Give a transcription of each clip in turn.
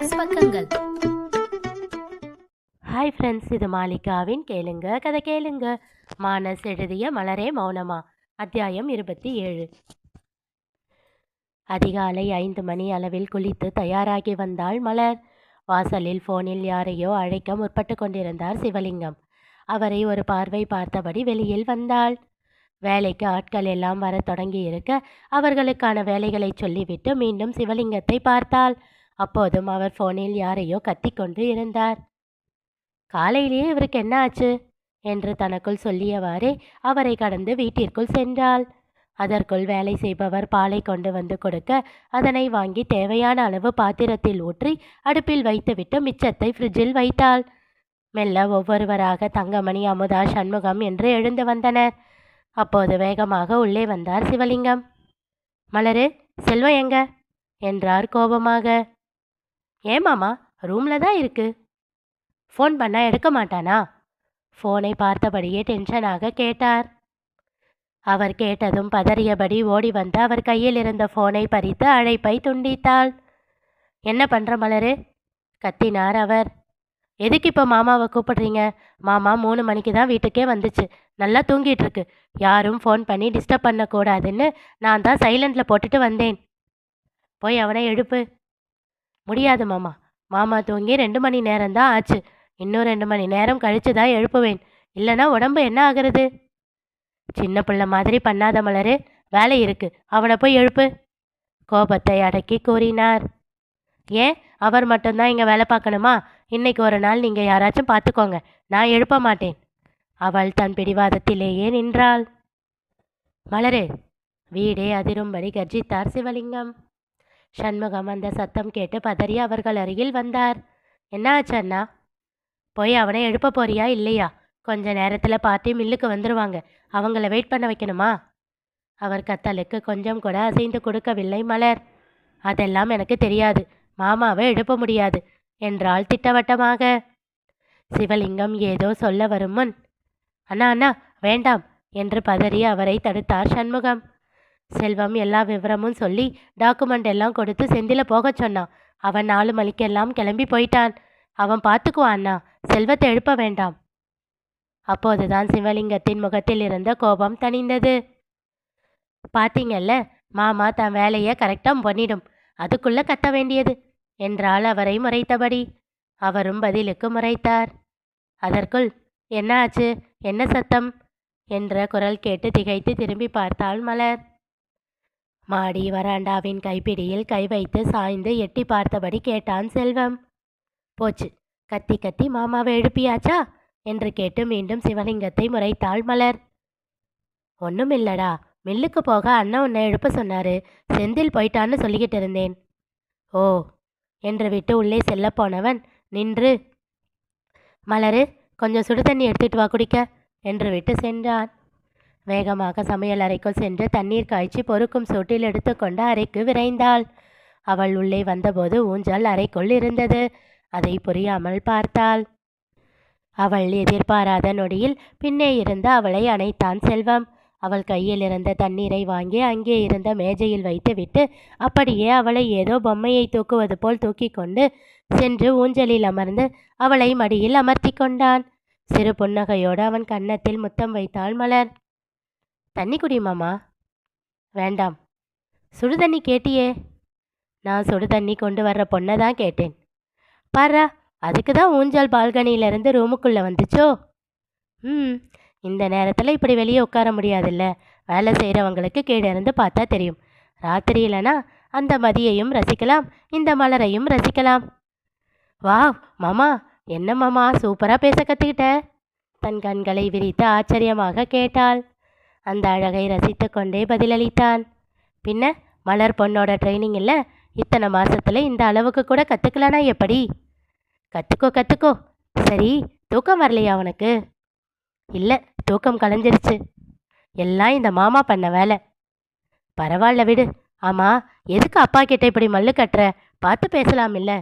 மானஸ் பக்கங்கள். Hi friends, இது மாலிகாவின் கேளுங்க கதை கேளுங்க. மானஸ் எழுதிய மலரே மௌனமா, அத்தியாயம் 27. அதிகாலை 5 மணி அளவில் குளித்து தயாராகி வந்தாள் மலர். வாசலில் போனில் யாரையோ அழைக்க முற்பட்டு கொண்டிருந்தார் சிவலிங்கம். அவரை ஒரு பார்வை பார்த்தபடி வெளியில் வந்தாள். வேலைக்கு ஆட்கள் எல்லாம் வர தொடங்கி இருக்க அவர்களுக்கான வேலைகளை சொல்லிவிட்டு மீண்டும் சிவலிங்கத்தை பார்த்தாள். அப்போதும் அவர் போனில் யாரையோ கத்திக்கொண்டு இருந்தார். காலையிலேயே இவருக்கு என்ன ஆச்சு என்று தனக்குள் சொல்லியவாறே அவரை கடந்து வீட்டிற்குள் சென்றாள். அதற்குள் வேலை செய்பவர் பாலை கொண்டு வந்து கொடுக்க அதனை வாங்கி தேவையான அளவு பாத்திரத்தில் ஊற்றி அடுப்பில் வைத்துவிட்டு மிச்சத்தை ஃப்ரிட்ஜில் வைத்தாள். மெல்ல ஒவ்வொருவராக தங்கமணி, அமுதா, சண்முகம் என்று எழுந்து வந்தனர். அப்போது வேகமாக உள்ளே வந்தார் சிவலிங்கம். மலரு, செல்வம் எங்க என்றார் கோபமாக. ஏமாமா, ரூம்ல தான் இருக்கு. ஃபோன் பண்ணா எடுக்க மாட்டானா? ஃபோனை பார்த்தபடியே டென்ஷனாக கேட்டார். அவர் கேட்டதும் பதறியபடி ஓடி வந்து அவர் கையில் இருந்த ஃபோனை பறித்து அழைப்பை துண்டித்தாள். என்ன பண்ற மலரு? கத்தினார் அவர். எதுக்கு இப்போ மாமாவை கூப்பிடுறீங்க? மாமா 3 மணிக்கு தான் வீட்டுக்கே வந்துச்சு. நல்லா தூங்கிட்டு இருக்கு. யாரும் ஃபோன் பண்ணி டிஸ்டர்ப் பண்ணக்கூடாதுன்னு நான் தான் சைலண்டில் போட்டுட்டு வந்தேன். போய் அவனை எழுப்பு. முடியாது மாமா, மாமா தூங்கி 2 மணி நேரம்தான் ஆச்சு. இன்னும் 2 மணி நேரம் கழிச்சு தான் எழுப்புவேன். இல்லைன்னா உடம்பு என்ன ஆகுறது? சின்ன பிள்ளை மாதிரி பண்ணாத மலரு, வேலை இருக்கு, அவனை போய் எழுப்பு. கோபத்தை அடக்கி கூறினார். ஏன் அவர் மட்டும்தான் இங்கே வேலை பார்க்கணுமா? இன்னைக்கு ஒரு நாள் நீங்கள் யாராச்சும் பார்த்துக்கோங்க, நான் எழுப்ப மாட்டேன். அவள் தன் பிடிவாதத்திலேயே நின்றாள். மலரு, வீடே அதிரும்படி கர்ஜித்தார் சிவலிங்கம். சண்முகம் அந்த சத்தம் கேட்டு பதறி அவர்கள் அருகில் வந்தார். என்ன ஆச்சு அண்ணா? போய் அவனை எழுப்ப போறியா இல்லையா? கொஞ்ச நேரத்தில் பார்ட்டி மில்லுக்கு வந்துடுவாங்க, அவங்கள வெயிட் பண்ண வைக்கணுமா? அவர் கத்தலுக்கு கொஞ்சம் கூட அசைந்து கொடுக்கவில்லை மலர். அதெல்லாம் எனக்கு தெரியாது, மாமாவை எழுப்ப முடியாது என்றாள் திட்டவட்டமாக. சிவலிங்கம் ஏதோ சொல்ல வரும் முன், அண்ணா அண்ணா வேண்டாம் என்று பதறி அவரை தடுத்தார் சண்முகம். செல்வம் எல்லா விவரமும் சொல்லி டாக்குமெண்ட் எல்லாம் கொடுத்து செந்தில போக சொன்னான். அவன் 4 மணிக்கெல்லாம் கிளம்பி போயிட்டான். அவன் பார்த்துக்குவான் அண்ணா, செல்வத்தை எழுப்ப வேண்டாம். அப்போதுதான் சிவலிங்கத்தின் முகத்தில் இருந்த கோபம் தணிந்தது. பார்த்தீங்கல்ல, மாமா தன் வேலையை கரெக்டாக பண்ணிடும், அதுக்குள்ள கத்த வேண்டியது என்றால் அவரை முறைத்தபடி. அவரும் பதிலுக்கு முறைத்தார். அதற்குள் என்ன ஆச்சு, என்ன சத்தம் என்ற குரல் கேட்டு திகைத்து திரும்பி பார்த்தாள் மலர். மாடி வராண்டாவின் கைப்பிடியில் கை வைத்து சாய்ந்து எட்டி பார்த்தபடி கேட்டான் செல்வம். போச்சு, கத்தி கத்தி மாமாவை எழுப்பியாச்சா என்று கேட்டு மீண்டும் சிவலிங்கத்தை முறைத்தாள் மலர். ஒன்றும் இல்லடா, மில்லுக்கு போக அண்ணன் உன்னை எழுப்ப சொன்னாரு, செந்தில் போயிட்டான்னு சொல்லிக்கிட்டு இருந்தேன். ஓ என்று விட்டு உள்ளே செல்ல போனவன் நின்று, மலரு கொஞ்சம் சுடு தண்ணி எடுத்துட்டு வா குடிக்க என்று விட்டு சென்றான். வேகமாக சமையல் அறைக்குள் சென்று தண்ணீர் காய்ச்சி பொறுக்கும் சூட்டில் எடுத்துக்கொண்டு அறைக்கு விரைந்தாள். அவள் உள்ளே வந்தபோது ஊஞ்சல் அறைக்குள் இருந்தது. அதை புரியாமல் பார்த்தாள். அவள் எதிர்பாராத நொடியில் பின்னே இருந்து அவளை அணைத்தான் செல்வம். அவள் கையில் இருந்த தண்ணீரை வாங்கி அங்கே இருந்த மேஜையில் வைத்துவிட்டு அப்படியே அவளை ஏதோ பொம்மையை தூக்குவது போல் தூக்கி கொண்டு சென்று ஊஞ்சலில் அமர்ந்து அவளை மடியில் அமர்த்தி கொண்டான். சிறு புன்னகையோடு அவன் கன்னத்தில் முத்தம் வைத்தாள் மலர். தண்ணி குடி மாமா. வேண்டாம். சுடு தண்ணி கேட்டியே. நான் சுடு தண்ணி கொண்டு வர்ற பொண்ணை தான் கேட்டேன். பாரா, அதுக்கு தான் ஊஞ்சல் பால்கனியிலேருந்து ரூமுக்குள்ளே வந்துச்சோ. இந்த நேரத்தில் இப்படி வெளியே உட்கார முடியாதுல்ல, வேலை செய்கிறவங்களுக்கு கீழே இருந்து பார்த்தா தெரியும். ராத்திரி இல்லைனா அந்த மதியையும் ரசிக்கலாம், இந்த மலரையும் ரசிக்கலாம். வா மாமா, என்ன மாமா சூப்பராக பேச கற்றுக்கிட்ட. தன் கண்களை விரித்து ஆச்சரியமாக கேட்டாள். அந்த அழகை ரசித்து கொண்டே பதிலளித்தான். பின்ன மலர் பொண்ணோட ட்ரைனிங் இல்லை, இத்தனை மாசத்துல இந்த அளவுக்கு கூட கற்றுக்கலனா எப்படி? கற்றுக்கோ கற்றுக்கோ. சரி, தூக்கம் வரலையா அவனுக்கு? இல்லை, தூக்கம் கலைஞ்சிருச்சு. எல்லாம் இந்த மாமா பண்ண வேலை. பரவாயில்ல விடு. ஆமாம், எதுக்கு அப்பா கிட்ட இப்படி மல்லு கட்டுற? பார்த்து பேசலாம் இல்லை?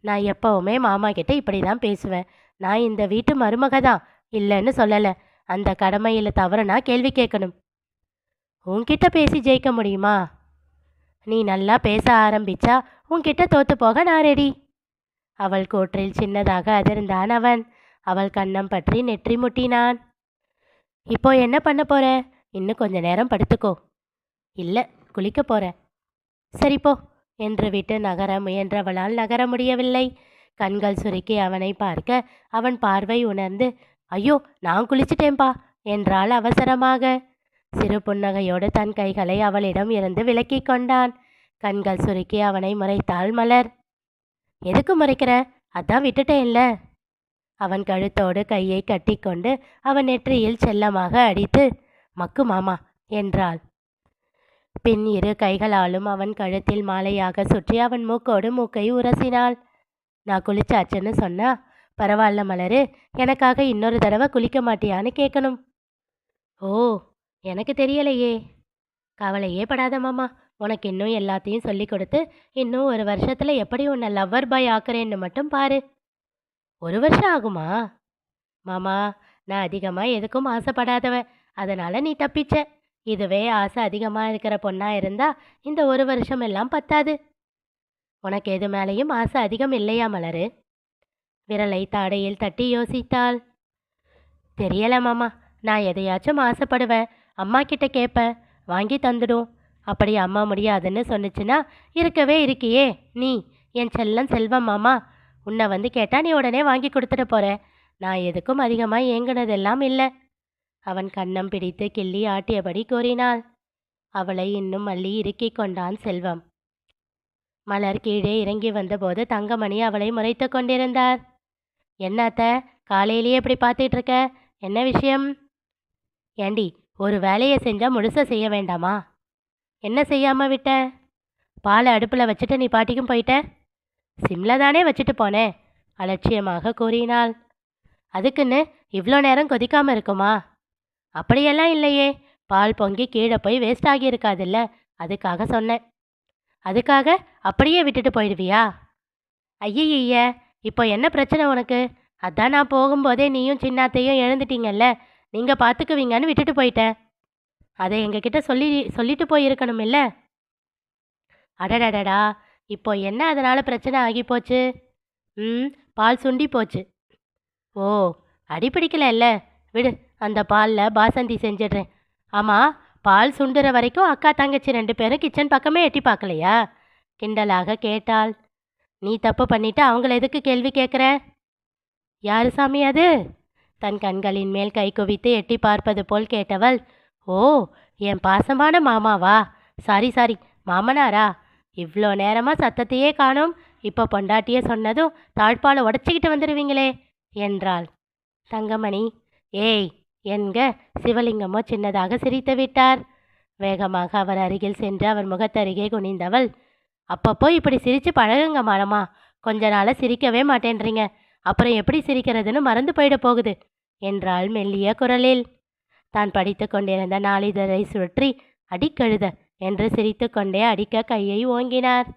நான் எப்போவுமே மாமா கிட்ட இப்படி தான் பேசுவேன். நான் இந்த வீட்டு மருமக தான், இல்லைன்னு சொல்லலை. அந்த கடமையில் தவறுனா கேள்வி கேட்கணும். உன்கிட்ட பேசி ஜெயிக்க முடியுமா? நீ நல்லா பேச ஆரம்பிச்சா உன்கிட்ட தோத்து போக நான் ரெடி. அவள் கூற்றில் சின்னதாக அதிர்ந்தான் அவன். அவள் கன்னம் பற்றி நெற்றி முட்டினான். இப்போ என்ன பண்ண போற? இன்னும் கொஞ்ச நேரம் படுத்துக்கோ. இல்லை, குளிக்க போறேன். சரி போ என்று விட்டு நகர முயன்றவளால் நகர முடியவில்லை. கண்கள் சுருக்கி அவனை பார்க்க அவன் பார்வை உணர்ந்து, ஐயோ நான் குளிச்சிட்டேன்பா என்றாள் அவசரமாக. சிறு புன்னகையோடு தன் கைகளை அவளிடம் இருந்து விலக்கி கொண்டான். கண்கள் சுருக்கி அவனை முறைத்தாள் மலர். எதுக்கு முறைக்கிற? அதான் விட்டுட்டேன்ல. அவன் கழுத்தோடு கையை கட்டிக்கொண்டு அவன் நெற்றியில் செல்லமாக அடித்து, மக்கு மாமா என்றாள். பின் இரு கைகளாலும் அவன் கழுத்தில் மாலையாக சுற்றி அவன் மூக்கோடு மூக்கை உரசினாள். நான் குளிச்சாச்சுன்னு சொன்னா, பரவாயில்ல மலரு, எனக்காக இன்னொரு தடவை குளிக்க மாட்டியான்னு கேட்கணும். ஓ, எனக்கு தெரியலையே. கவலையே படாத மாமா, உனக்கு இன்னும் எல்லாத்தையும் சொல்லி கொடுத்து இன்னும் ஒரு வருஷத்துல எப்படி உன்னை லவ்வர் பாய் ஆக்குறேன்னு மட்டும் பாரு. ஒரு வருஷம் ஆகுமா? மாமா, நான் அதிகமாக எதுக்கும் ஆசைப்படாதவ, அதனால நீ தப்பிச்ச. இதுவே ஆசை அதிகமாக இருக்கிற பொண்ணா இருந்தா இந்த ஒரு வருஷம் எல்லாம் பத்தாது. உனக்கு எது மேலேயும் ஆசை அதிகம் இல்லையா மலரு? விரலை தாடையில் தட்டி யோசித்தாள். தெரியல மாமா, நான் எதையாச்சும் ஆசைப்படுவேன், அம்மா கிட்ட கேட்பேன், வாங்கி தந்துடும். அப்படி அம்மா முடியாதுன்னு சொன்னிச்சுன்னா இருக்கவே இருக்கியே நீ, என் செல்லம் செல்வம் மாமா. உன்னை வந்து கேட்டா நீ உடனே வாங்கி கொடுத்துட்டு போற. நான் எதுக்கும் அதிகமாக ஏங்குனதெல்லாம் இல்லை. அவன் கன்னம் பிடித்து கிள்ளி ஆட்டியபடி கூறினாள். அவளை இன்னும் அள்ளி இறுக்கி கொண்டான் செல்வம். மலர் கீழே இறங்கி வந்தபோது தங்கமணி அவளை முறைத்து கொண்டிருந்தார். என்னத்த காலையிலேயே இப்படி பார்த்துட்டு இருக்க? என்ன விஷயம்? ஏண்டி, ஒரு வேலையை செஞ்சால் முழுச செய்ய வேண்டாமா? என்ன செய்யாமல் விட்ட? பாலை அடுப்பில் வச்சுட்டு நீ பாட்டிக்கும் போயிட்ட? சிம்ல தானே வச்சுட்டு போனேன், அலட்சியமாக கூறினாள். அதுக்குன்னு இவ்வளோ நேரம் கொதிக்காமல் இருக்குமா? அப்படியெல்லாம் இல்லையே, பால் பொங்கி கீழே போய் வேஸ்ட் ஆகியிருக்காதுல்ல, அதுக்காக சொன்னேன். அதுக்காக அப்படியே விட்டுட்டு போயிடுவியா? ஐயய்ய, இப்போ என்ன பிரச்சனை உனக்கு? அதான் நான் போகும்போதே நீயும் சின்னாத்தையும் எழுந்துட்டீங்கல்ல, நீங்கள் பார்த்துக்குவீங்கன்னு விட்டுட்டு போயிட்டேன். அதை எங்ககிட்ட சொல்லிட்டு போயிருக்கணும் இல்லை? அடடடடா, இப்போ என்ன அதனால் பிரச்சனை ஆகி போச்சு? பால் சுண்டி போச்சு. ஓ, அடிப்பிடிக்கல, விடு, அந்த பாலில் பாசந்தி செஞ்சிடுறேன். ஆமாம், பால் சுண்டுற வரைக்கும் அக்கா தங்கச்சி 2 பேரும் கிச்சன் பக்கமே எட்டி பார்க்கலையா? கிண்டலாக கேட்டாள். நீ தப்பு பண்ணிட்டு அவங்கள எதுக்கு கேள்வி கேட்குற? யாரு சாமி அது? தன் கண்களின் மேல் கை குவித்து எட்டி பார்ப்பது போல் கேட்டவள். ஓ, என் பாசமான மாமாவா? சாரி மாமனாரா? இவ்வளோ நேரமாக சத்தத்தையே காணோம், இப்போ பொண்டாட்டியே சொன்னதும் தாழ்பாலை உடச்சிக்கிட்டு வந்துடுவீங்களே என்றாள். தங்கமணி, ஏய் என்க சிவலிங்கமோ சின்னதாக சிரித்து விட்டார். வேகமாக அவர் அருகில் சென்று அவர் முகத்தருகே குனிந்தவள். அப்பப்போ இப்படி சிரித்து பழகுங்க மானமா, கொஞ்ச நாளாக சிரிக்கவே மாட்டேன்றீங்க, அப்புறம் எப்படி சிரிக்கிறதுன்னு மறந்து போயிட போகுது என்றாள் மெல்லிய குரலில். தான் படித்து கொண்டிருந்த நாளிதழை சுற்றி அடிக்கழுத என்று சிரித்து கொண்டே அடிக்க கையை ஓங்கினார்.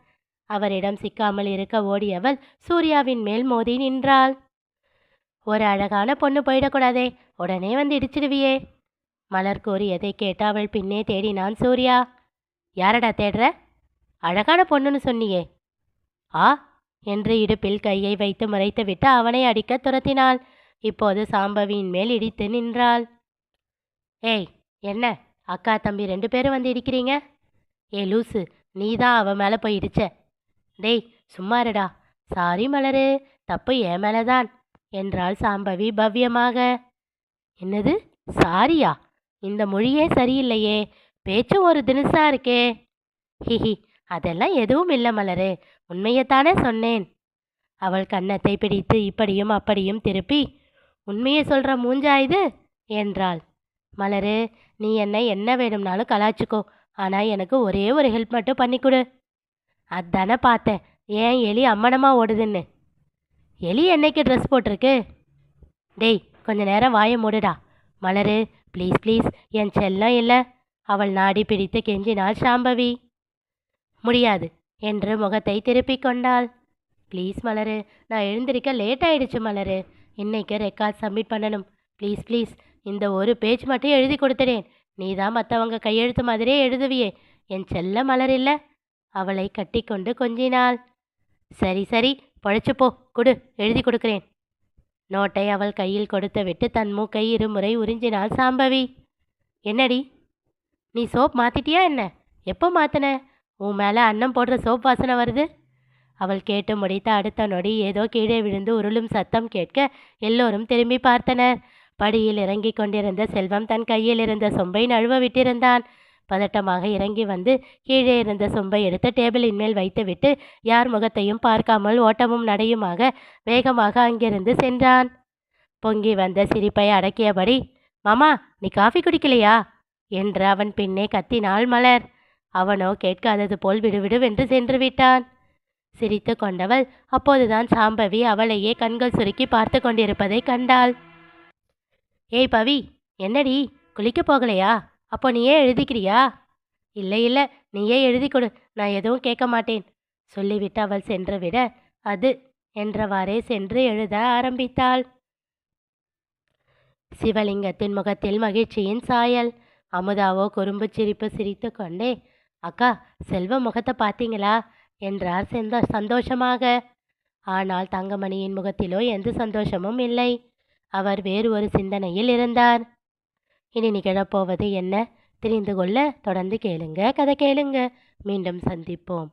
அவரிடம் சிக்காமல் இருக்க ஓடியவள் சூர்யாவின் மேல் மோதி நின்றாள். ஒரு அழகான பொண்ணு போயிடக்கூடாதே, உடனே வந்து இடிச்சிடுவியே. மலர் கூறியதை கேட்டு அவள் பின்னே தேடினான் சூர்யா. யாரடா தேடுற? அழகான பொண்ணுன்னு சொன்னியே. ஆ என்று இடுப்பில் கையை வைத்து முறைத்துவிட்டு அவனை அடிக்க துரத்தினாள். இப்போது சாம்பவியின் மேல் இடித்து நின்றாள். ஏய், என்ன அக்கா தம்பி 2 பேரும் வந்து இடிக்கிறீங்க? ஏ லூசு, நீ தான் அவன் மேலே போய் இடிச்ச. டேய் சும்மாருடா. சாரி மலரு, தப்பு என் மேலதான் என்றாள் சாம்பவி பவ்யமாக. என்னது சாரியா? இந்த மொழியே சரியில்லையே, பேச்சும் ஒரு தினுசா இருக்கே. ஹிஹி, அதெல்லாம் எதுவும் இல்லை மலரு, உண்மையைத்தானே சொன்னேன். அவள் கன்னத்தை பிடித்து இப்படியும் அப்படியும் திருப்பி, உண்மையை சொல்கிற மூஞ்சா இது என்றாள். மலரு, நீ என்னை என்ன வேணும்னாலும் கலாச்சிக்கோ, ஆனால் எனக்கு ஒரே ஒரு ஹெல்ப் மட்டும் பண்ணிக்கொடு. அதானே பார்த்தேன், ஏன் எலி அம்மனமாக ஓடுதுன்னு. எலி என்னைக்கு ட்ரெஸ் போட்டிருக்கு? டேய் கொஞ்ச நேரம் வாயை மூடுடா. மலரு ப்ளீஸ் ப்ளீஸ், என் செல்லம் இல்லை. அவள் நாடி பிடித்து கெஞ்சினாள் சாம்பவி. முடியாது என்று முகத்தை திருப்பிக் கொண்டாள். ப்ளீஸ் மலரு, நான் எழுந்திருக்க லேட் ஆயிடுச்சு மலரு, இன்னைக்கு ரெக்கார்ட் சப்மிட் பண்ணணும். ப்ளீஸ் ப்ளீஸ், இந்த ஒரு பேஜ் மட்டும் எழுதி கொடுத்துடேன். நீ தான் மற்றவங்க கையெழுத்து மாதிரியே எழுதுவியே, என் செல்ல மலர் இல்லை. அவளை கட்டிக்கொண்டு கொஞ்சினாள். சரி சரி, பொழைச்சு போ, கொடு, எழுதி கொடுக்கிறேன். நோட்டை அவள் கையில் கொடுத்துவிட்டு தன் மூக்கை இருமுறை உறிஞ்சினாள் சாம்பவி. என்னடி, நீ சோப் மாத்திட்டியா என்ன? எப்போ மாத்தின? உன் மேலே அன்னம் போடுற சோப் வாசனை வருது. அவள் கேட்டு முடித்த அடுத்த நொடி ஏதோ கீழே விழுந்து உருளும் சத்தம் கேட்க எல்லோரும் திரும்பி பார்த்தனர். படியில் இறங்கி கொண்டிருந்த செல்வம் தன் கையில் இருந்த சொம்பை நழுவ விட்டிருந்தான். பதட்டமாக இறங்கி வந்து கீழே இருந்த சொம்பை எடுத்து டேபிளின் மேல் வைத்துவிட்டு யார் முகத்தையும் பார்க்காமல் ஓட்டமும் நடையுமாக வேகமாக அங்கிருந்து சென்றான். பொங்கி வந்த சிரிப்பை அடக்கியபடி, மாமா, நீ காஃபி குடிக்கலையா என்று அவன் பின்னே கத்தினாள் மலர். அவனோ கேட்காதது போல் விடுவிடுவென்று சென்று விட்டான். சிரித்து கொண்டவள் அப்போதுதான் சாம்பவி அவளையே கண்கள் சுருக்கி பார்த்து கொண்டிருப்பதை கண்டாள். ஏய் பவி, என்னடி, குளிக்க போகலையா? அப்போ நீயே எழுதிக்கிறியா? இல்லை இல்லை, நீயே எழுதி கொடு, நான் எதுவும் கேட்க மாட்டேன் சொல்லிவிட்டு அவள் சென்று விட அது என்றவாறே சென்று எழுத ஆரம்பித்தாள். சிவலிங்கத்தின் முகத்தில் மகிழ்ச்சியின் சாயல். அமுதாவோ குறும்பு சிரிப்பு சிரித்து கொண்டே, அக்கா, செல்வ முகத்தை பார்த்தீங்களா என்றார் சந்தோஷமாக. ஆனால் தங்கமணியின் முகத்திலோ எந்த சந்தோஷமும் இல்லை. அவர் வேறு ஒரு சிந்தனையில் இருந்தார். இனி நிகழப்போவது என்ன தெரிந்து கொள்ள தொடர்ந்து கேளுங்க, கதை கேளுங்க. மீண்டும் சந்திப்போம்.